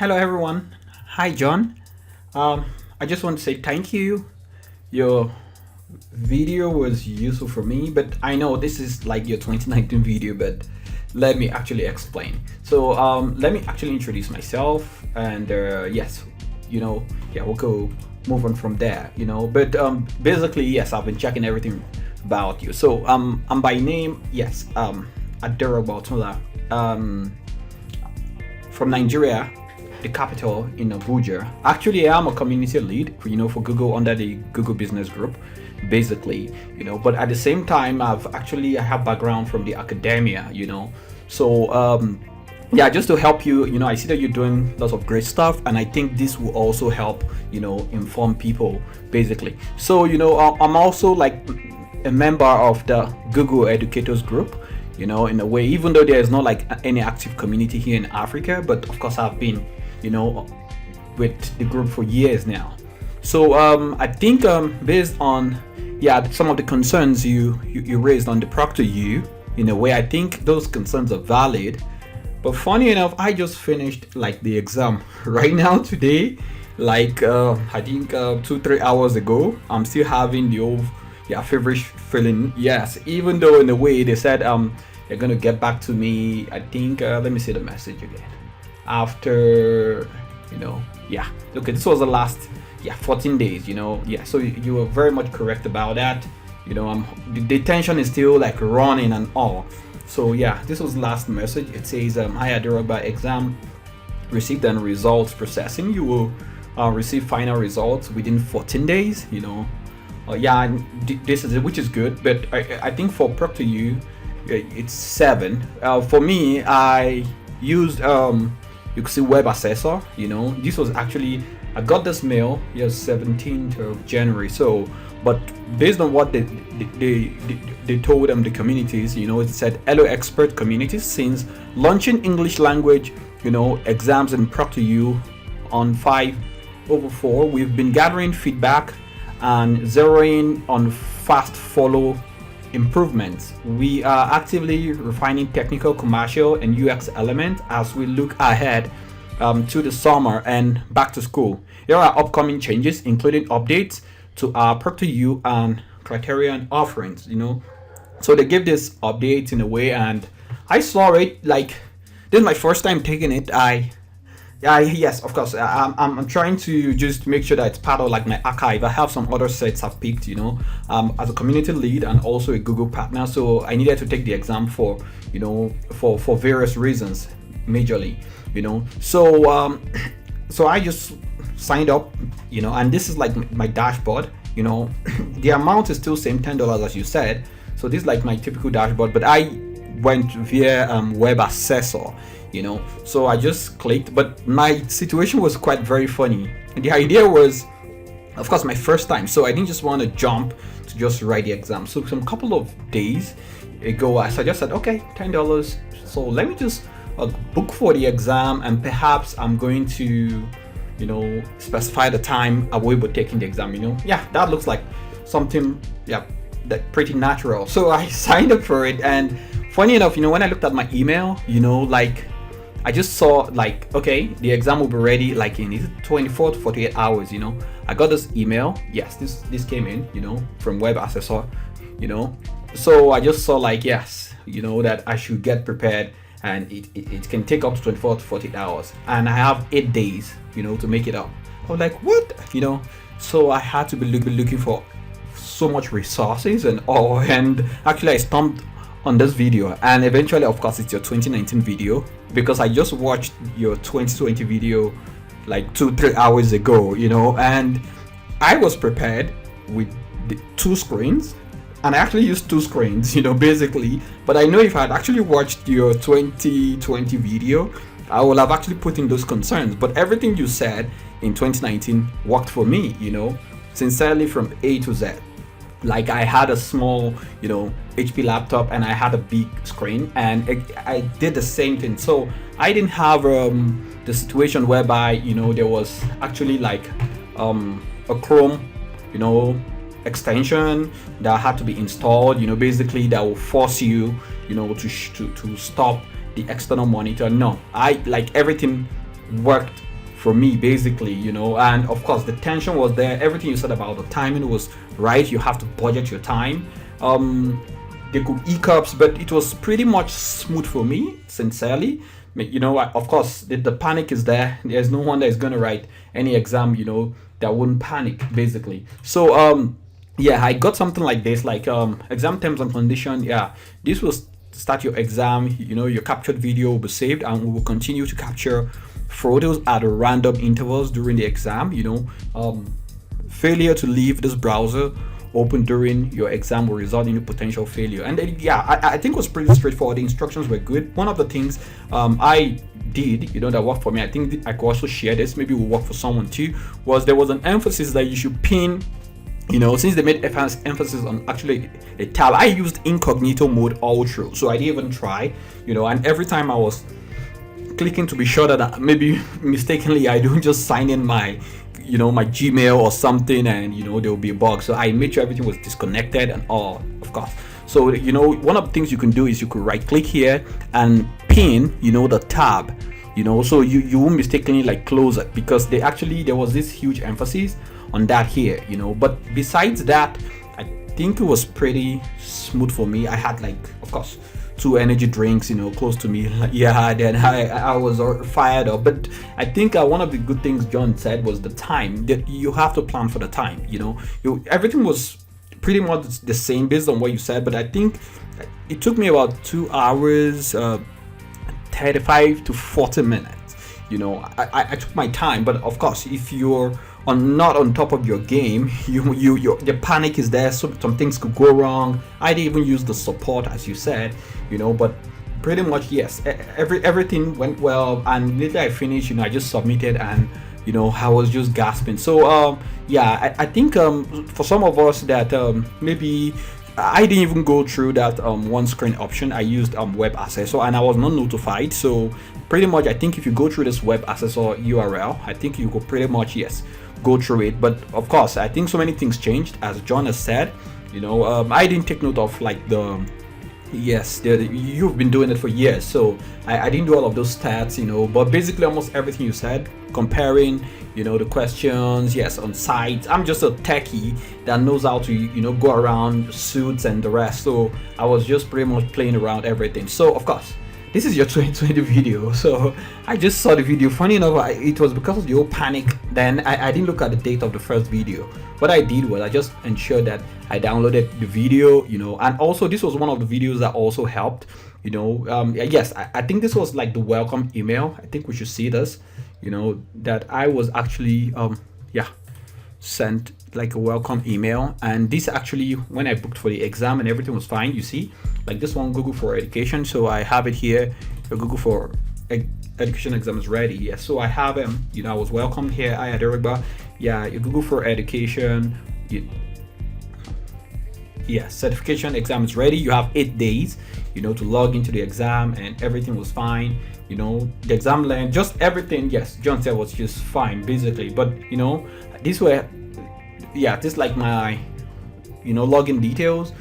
Hello, everyone. Hi, John. I just want to say thank you. Your video was useful for me, but I know this is like your 2019 video, but let me actually explain. So, let me actually introduce myself, and yes, yeah, we'll go move on from there, But basically, yes, I've been checking everything about you. So, I'm by name, yes, Aderogba Otunla. From Nigeria, the capital in Abuja. Actually, I am a community lead, for Google under the Google Business Group, basically, But at the same time, I have background from the academia, So yeah, just to help you, I see that you're doing lots of great stuff, and I think this will also help, inform people, basically. So I'm also like a member of the Google Educators Group, in a way, even though there is not like any active community here in Africa, but of course I've been, with the group for years now. So I think based on some of the concerns you raised on the Proctoru, in a way, I think those concerns are valid. But funny enough, I just finished like the exam right now today, like I think 2-3 hours ago. I'm still having the old feverish feeling. Yes, even though in a way they said they're gonna get back to me. I think let me see the message again. After okay, this was the last 14 days. So you were very much correct about that. The tension is still like running and all. So this was the last message. It says hi Aderogba, exam received and results processing. You will receive final results within 14 days. This is it, which is good, but I think for Proctoru it's 7. For me, I used you could see web assessor. This was actually, I got this mail 17th of January. So but based on what they told them, the communities, it said hello expert communities, since launching English language exams in Proctoru on 5/4, we've been gathering feedback and zeroing on fast follow improvements. We are actively refining technical, commercial, and UX elements as we look ahead to the summer and back to school. Here are upcoming changes, including updates to our Proctoru and criterion offerings. So they give this update in a way, and I saw it like this is my first time taking it. Yes, of course. I'm trying to just make sure that it's part of like my archive. I have some other sets I've picked, as a community lead and also a Google partner. So I needed to take the exam for various reasons, majorly, So I just signed up, and this is like my dashboard. The amount is still same $10 as you said. So this is like my typical dashboard, but I went via web assessor. So I just clicked, but my situation was quite very funny. And the idea was, of course, my first time, so I didn't just want to jump to just write the exam. So some couple of days ago, I just said, okay, $10, so let me just book for the exam, and perhaps I'm going to specify the time I will be taking the exam. That looks like something that pretty natural. So I signed up for it, and funny enough, when I looked at my email, like I just saw like, okay, the exam will be ready like in 24 to 48 hours. I got this email. Yes, this came in, from web assessor, so I just saw like, yes, that I should get prepared, and it can take up to 24 to 48 hours, and I have 8 days, to make it up. I was like, what? So I had to be looking for so much resources and all, and actually I stumbled on this video, and eventually, of course, it's your 2019 video, because I just watched your 2020 video like 2-3 hours ago, and I was prepared with the 2 screens, and I actually used 2 screens, basically. But I know if I had actually watched your 2020 video, I would have actually put in those concerns. But everything you said in 2019 worked for me, sincerely, from A to Z. Like I had a small, HP laptop, and I had a big screen, and I did the same thing. So I didn't have the situation whereby, there was actually like a Chrome, extension that had to be installed, basically that will force you, to stop the external monitor. No, I like everything worked for me, basically, and of course the tension was there. Everything you said about the timing was right. You have to budget your time. There could hiccups, but it was pretty much smooth for me, sincerely. Of course, the panic is there. There's no one that is going to write any exam, that wouldn't panic, basically. So, yeah, I got something like this, like exam terms and condition. Yeah, this will start your exam. Your captured video will be saved, and we will continue to capture photos at random intervals during the exam. Failure to leave this browser open during your exam will result in a potential failure. And then, yeah, I think it was pretty straightforward. The instructions were good. One of the things I did, that worked for me, I think I could also share this, maybe it will work for someone too, was there was an emphasis that you should pin, since they made emphasis on actually a tab. I used incognito mode all through, so I didn't even try, and every time I was clicking to be sure that maybe mistakenly I don't just sign in my my Gmail or something, and there will be a bug. So I made sure everything was disconnected and all, of course. So one of the things you can do is you could right click here and pin the tab, so you won't mistakenly like close it, because there was this huge emphasis on that here, but besides that, I think it was pretty smooth for me. I had, like, of course, 2 energy drinks, close to me. Yeah, then I was fired up. But I think one of the good things John said was the time. That you have to plan for the time. Everything was pretty much the same based on what you said. But I think it took me about 2 hours, 35 to 40 minutes. I took my time. But of course, if you're not on top of your game, the panic is there. So some things could go wrong. I didn't even use the support, as you said, but pretty much, yes, everything went well. And later I finished, I just submitted, and I was just gasping. So yeah, I think for some of us that maybe I didn't even go through that one screen option. I used web accessor, and I was not notified. So pretty much, I think if you go through this web accessor URL, I think you could pretty much, yes, go through it. But of course, I think so many things changed, as John has said. I didn't take note of like you've been doing it for years, so I didn't do all of those stats, but basically almost everything you said, comparing, the questions, yes, on sites. I'm just a techie that knows how to, go around suits and the rest. So I was just pretty much playing around everything. So of course, this is your 2020 video. So I just saw the video. Funny enough, it was because of the whole panic. Then I didn't look at the date of the first video. What I did was I just ensured that I downloaded the video, and also this was one of the videos that also helped, yes, I think this was like the welcome email. I think we should see this, that I was actually, sent like a welcome email. And this actually, when I booked for the exam and everything was fine, you see, like this one, Google for Education. So I have it here, Google for Education exam is ready. Yes, so I have him, I was welcomed here. I Aderogba. Yeah, your Google for Education. Certification exam is ready. You have 8 days, to log into the exam, and everything was fine. The exam length, just everything. Yes, John said was just fine, basically. But these were, this like my, login details.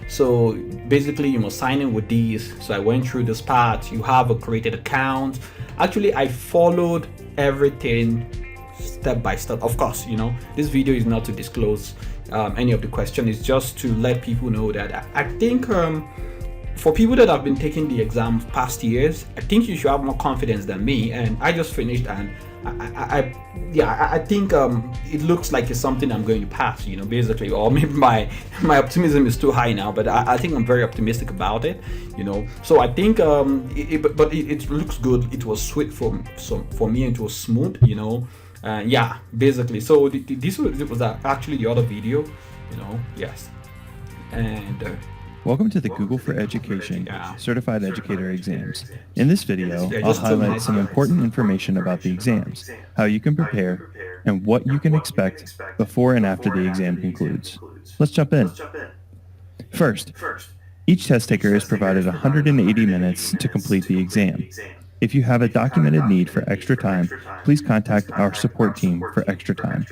So basically you must sign in with these. So I went through this part. You have a created account. Actually, I followed everything step by step. Of course, this video is not to disclose any of the question. It's just to let people know that I think for people that have been taking the exam past years, I think you should have more confidence than me. And I just finished, and I think it looks like it's something I'm going to pass, basically. Or maybe my optimism is too high now, but I think I'm very optimistic about it, So I think it looks good. It was sweet for me, and it was smooth, basically. So this was actually the other video, yes. And welcome to the Google for Education Certified Educator exams. In this video, I'll highlight some important information about the exams, how you can prepare, and what you can expect before and after the exam concludes. Let's jump in. First, each test taker is provided 180 minutes to complete the exam. If you have a documented need for extra time, please contact our support team for extra time.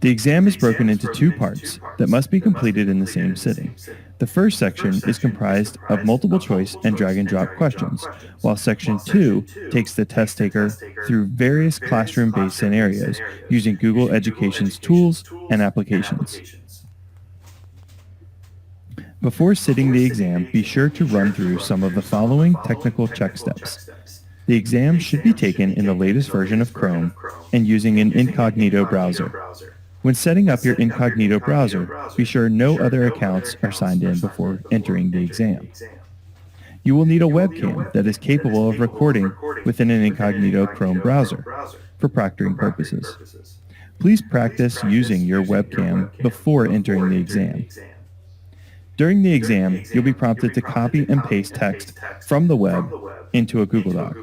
The exam is broken into two parts that must be completed in the same sitting. The first section is comprised of multiple choice and drag and drop questions, while section 2 takes the test taker through various classroom-based scenarios using Google Education's tools and applications. Before sitting the exam, be sure to run through some of the following technical check steps. The exam should be taken in the latest version of Chrome and using an incognito browser. When setting up your incognito browser, be sure no other accounts are signed in before entering the exam. You will need a webcam that is capable of recording within an incognito Chrome browser for proctoring purposes. Please practice using your webcam before entering the exam. During the exam, you'll be prompted to copy and paste text from the web into a Google Doc.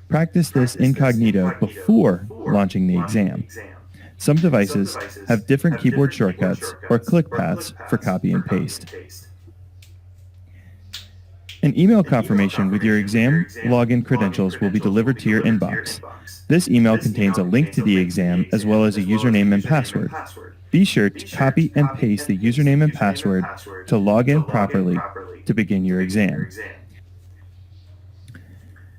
Practice this incognito before launching the exam. Some devices have different keyboard shortcuts or click paths for copy and paste. An email confirmation with your exam login credentials will be delivered to your inbox. This email contains a link to the exam as well as a username and password. Be sure to copy and paste the username and password to log in properly to begin your exam.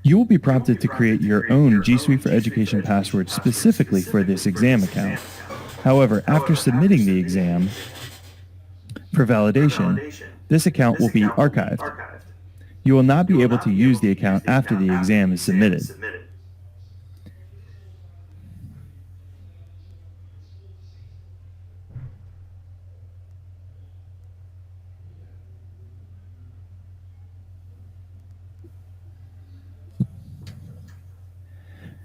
You will be prompted to create your own G Suite for Education password specifically for this exam account. However, after submitting the exam for validation, this account will be archived. You will not be able to use the account after the exam is submitted.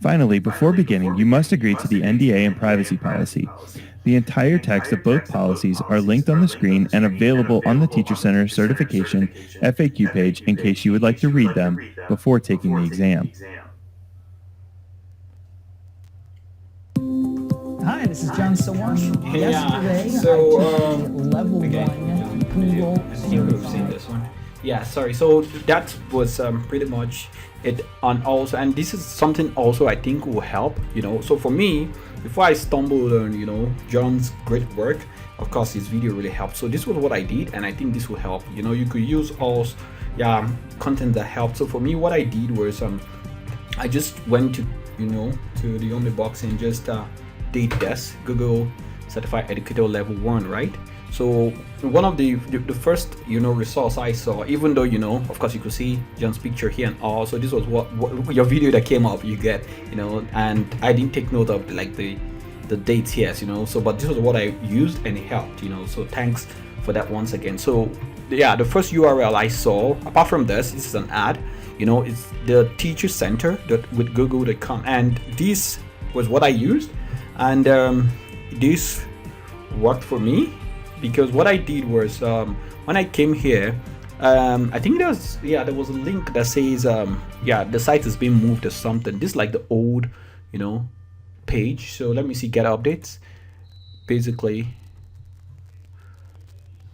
Finally, before beginning, you must agree to the NDA and privacy policy. The entire text of both policies are linked on the screen and available on the Teacher Center Certification FAQ page in case you would like to read them before taking the exam. Hi, this is John Sowash. Yesterday, level 1 Google Certified. Yeah, sorry. So that was pretty much it on also, and this is something also I think will help, so for me, before I stumbled on John's great work, of course his video really helped. So this was what I did, and I think this will help. You could use all content that helped. So for me, what I did was I just went to to the only box and just did this Google Certified Educator Level 1, right? So one of the first resource I saw, even though of course you could see John's picture here and all, so this was what your video that came up, you get, and I didn't take note of like the dates here, so but this was what I used and it helped, so thanks for that once again. So yeah, the first URL I saw, apart from this is an ad, it's the Teacher Center with google.com, and this was what I used, and this worked for me. Because what I did was when I came here, I think there was a link that says the site is being moved or something. This is like the old page. So let me see, get updates. Basically,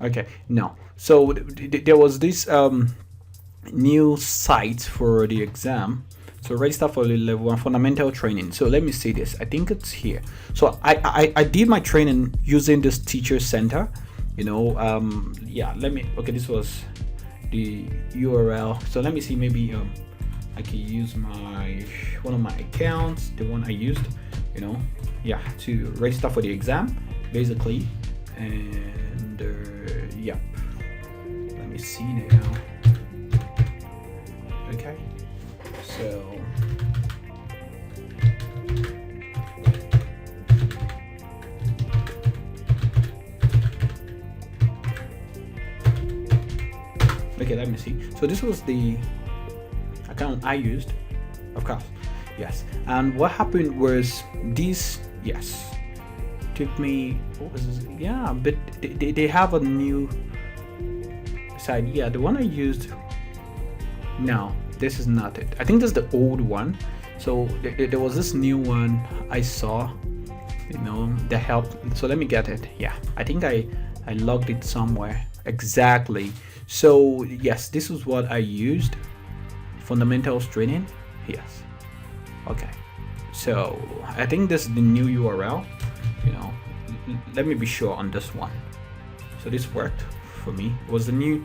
okay, no. So there was this new site for the exam. So register for the level 1 fundamental training. So let me see this. I think it's here. So I did my training using this Teacher Center. Let me. Okay, this was the URL. So let me see. Maybe I can use one of my accounts, the one I used. To register for the exam, basically. And yep. Let me see now. Okay. So. Okay, let me see. So this was the account I used, of course. Yes. And what happened was this, took me, what was this? Yeah, but they have a new site. Yeah, the one I used, no, this is not it. I think this is the old one. So there was this new one I saw, that helped. So let me get it. Yeah, I think I logged it somewhere. Exactly. So yes, this is what I used. Fundamentals training. Yes. Okay. So I think this is the new URL. let me be sure on this one. So this worked for me. It was a new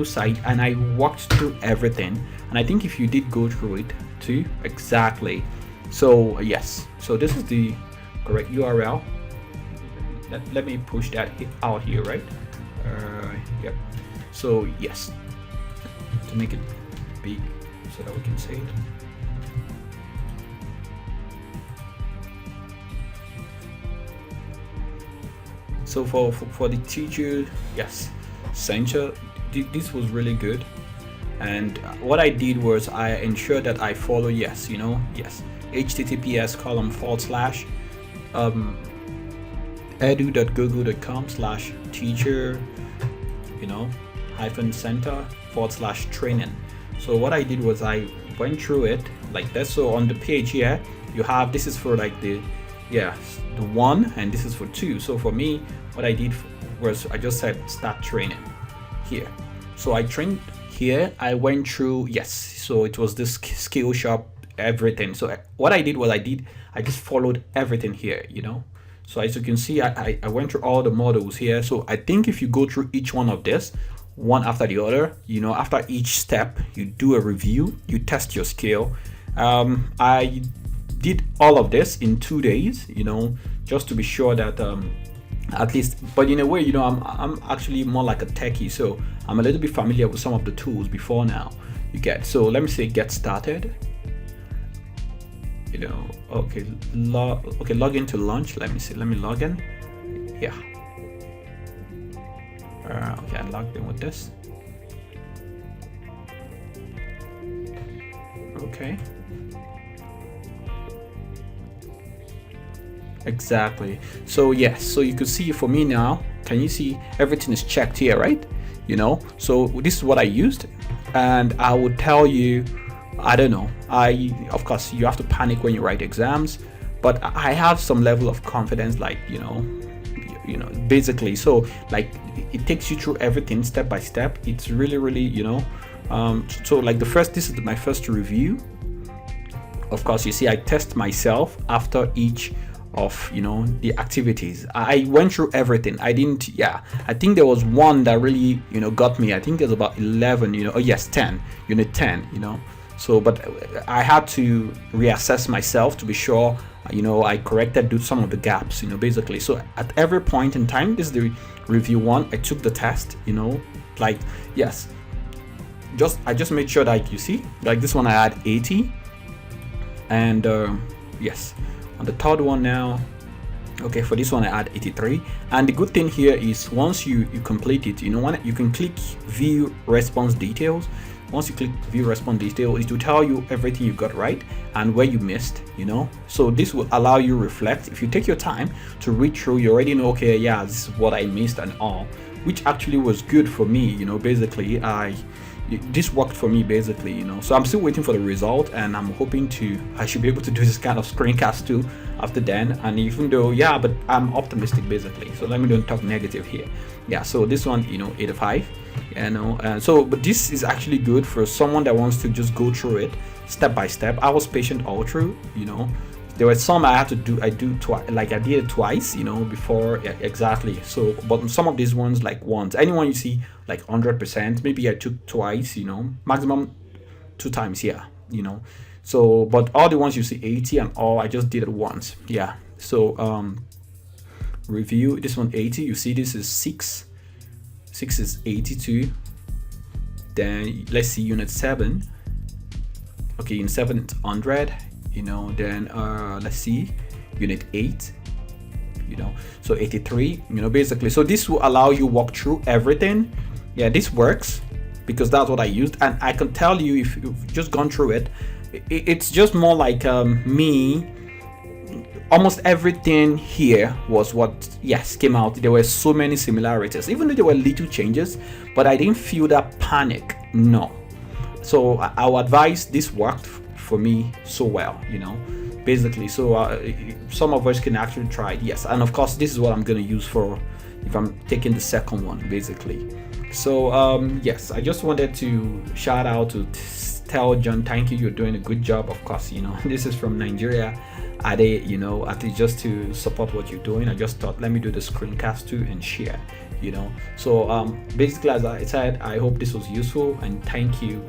site, and I walked through everything, and I think if you did go through it too, exactly. So yes, so this is the correct URL. Let me push that out here, right? Yep. So yes, to make it big so that we can see it. So for the teacher, yes, censure, this was really good. And what I did was I ensured that I follow, yes, https:// edu.google.com/teacher, -center/training. So what I did was I went through it like that. So on the page here, you have, this is for like the 1, and this is for 2. So for me, what I did was I just said start training here. So I trained here. I went through, yes, so it was this skill shop, everything. So what I did was I just followed everything here, So as you can see, I went through all the models here. So I think if you go through each one of this, one after the other, after each step, you do a review, you test your skill. I did all of this in 2 days, just to be sure that at least, but in a way, I'm actually more like a techie, so I'm a little bit familiar with some of the tools before now. So let me say get started. Okay, log into launch. Let me log in. Yeah. Okay, I logged in with this. Okay. Exactly. So yes, so you could see for me now, can you see everything is checked here, right? So this is what I used, and I would tell you, I don't know, of course you have to panic when you write exams, but I have some level of confidence, like basically. So like it takes you through everything step by step. It's really so like this is my first review. Of course, you see I test myself after each of the activities. I went through everything. I think there was one that really got me. I think there's about 11, 10, unit 10, so, but I had to reassess myself to be sure I corrected some of the gaps, basically. So at every point in time, this is the review 1, I took the test, like yes, I just made sure that you see, like this one I had 80, and yes, on the third one now, okay, for this one I add 83. And the good thing here is once you complete it, you can click view response details. Once you click view response details, it will tell you everything you got right and where you missed, so this will allow you to reflect. If you take your time to read through, you already know, okay, yeah, this is what I missed and all, which actually was good for me. Basically this worked for me, basically. So I'm still waiting for the result, and I'm hoping I should be able to do this kind of screencast too after then. And even though, but I'm optimistic, basically. So let me don't talk negative here. So this one, 85, so, but this is actually good for someone that wants to just go through it step by step. I was patient all through. There were some I had to do. I did it twice, before. Exactly. So, but some of these ones, like once. Anyone you see like 100%, maybe I took twice, maximum 2 times. So, but all the ones you see 80 and all, I just did it once. So, review this one 80. You see this is 6. 6 is 82. Then let's see unit 7. Okay, unit 7 it's 100. Then let's see unit 8, so 83, basically. So this will allow you walk through everything. This works because that's what I used, and I can tell you, if you've just gone through it, it's just more like me. Almost everything here was what came out. There were so many similarities, even though there were little changes, but I didn't feel that panic. No. So I would advise, this worked for me so well, basically. So some of us can actually try it. Yes, and of course this is what I'm going to use for if I'm taking the second one, basically. So yes, I just wanted to shout out to tell John, thank you, you're doing a good job. Of course, this is from Nigeria. Ade, at least just to support what you're doing, I just thought let me do the screencast too and share. So basically, as I said, I hope this was useful, and thank you.